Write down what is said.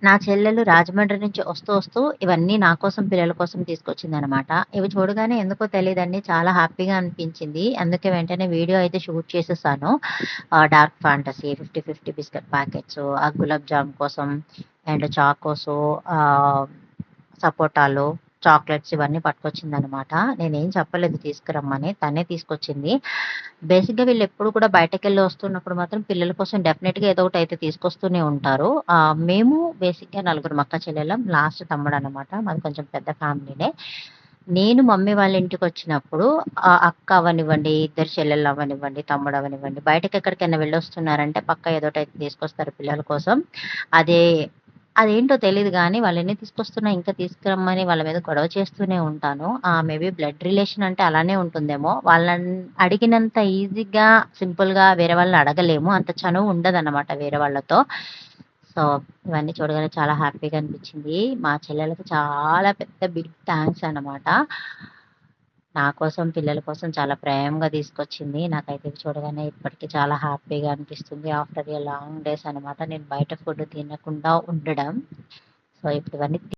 నా చెల్లెలు రాజమండ్రి నుంచి వస్తూ ఇవన్నీ నా కోసం, పిల్లల కోసం తీసుకొచ్చిందనమాట. ఇవి చూడగానే ఎందుకో తెలీదండి చాలా హ్యాపీగా అనిపించింది. అందుకే వెంటనే వీడియో అయితే షూట్ చేసేసాను. డార్క్ ఫాంటసీ 50, 50 బిస్కెట్ ప్యాకెట్సు, ఆ గులాబ్ జామ్ కోసం అండ్ చాకోసు, ఆహ్, సపోటాలు, చాక్లెట్స్ ఇవన్నీ పట్టుకొచ్చిందనమాట. నేనేం చెప్పలేదు తీసుకురమ్మని. తనే తీసుకొచ్చింది. బేసిక్‌గా వీళ్ళెప్పుడు కూడా బయటకెళ్ళి వస్తున్నప్పుడు మాత్రం పిల్లల కోసం డెఫినిట్‌గా ఏదో ఒకటైతే తీసుకొస్తూనే ఉంటారు. మేము బేసిక్‌గా నలుగురం అక్క చెల్లెళ్ళం. లాస్ట్ తమ్ముడనమాట. మాది కొంచెం పెద్ద ఫ్యామిలీనే. నేను మమ్మీ వాళ్ళ ఇంటికొచ్చినప్పుడు అక్క అవ్వనివ్వండి, ఇద్దరు చెల్లెళ్ళు అవ్వనివ్వండి, తమ్ముడు అవ్వనివ్వండి, బయటకెక్కడికైనా వెళ్ళొస్తున్నారంటే పక్కా ఏదోటైతే తీసుకొస్తారు పిల్లల కోసం. అదే అదేంటో తెలీదు గానీ, వాళ్ళెన్ని తీసుకొస్తున్నా ఇంకా తీసుకురమ్మని వాళ్ళ మీద గొడవ చేస్తూనే ఉంటాను. మేబీ బ్లడ్ రిలేషన్ అంటే అలానే ఉంటుందేమో. వాళ్ళని అడిగినంత ఈజీగా, సింపుల్‌గా వేరే వాళ్ళని అడగలేము. అంత చనువు ఉండదనమాట వేరే వాళ్ళతో. సో, ఇవన్నీ చూడగానే చాలా హ్యాపీగా అనిపిచ్చింది. మా చెల్లెలకి చాలా పెద్ద బిగ్ థాంక్స్ అనమాట. నా కోసం, పిల్లల కోసం చాలా ప్రేమగా తీసుకొచ్చింది. నాకైతే ఇవి చూడగానే ఇప్పటికి చాలా హ్యాపీగా అనిపిస్తుంది. ఆఫ్టర్ ఎ లాంగ్ డేస్ అనమాట నేను బయట ఫుడ్ తినకుండా ఉండడం. సో, ఇప్పుడు ఇవన్నీ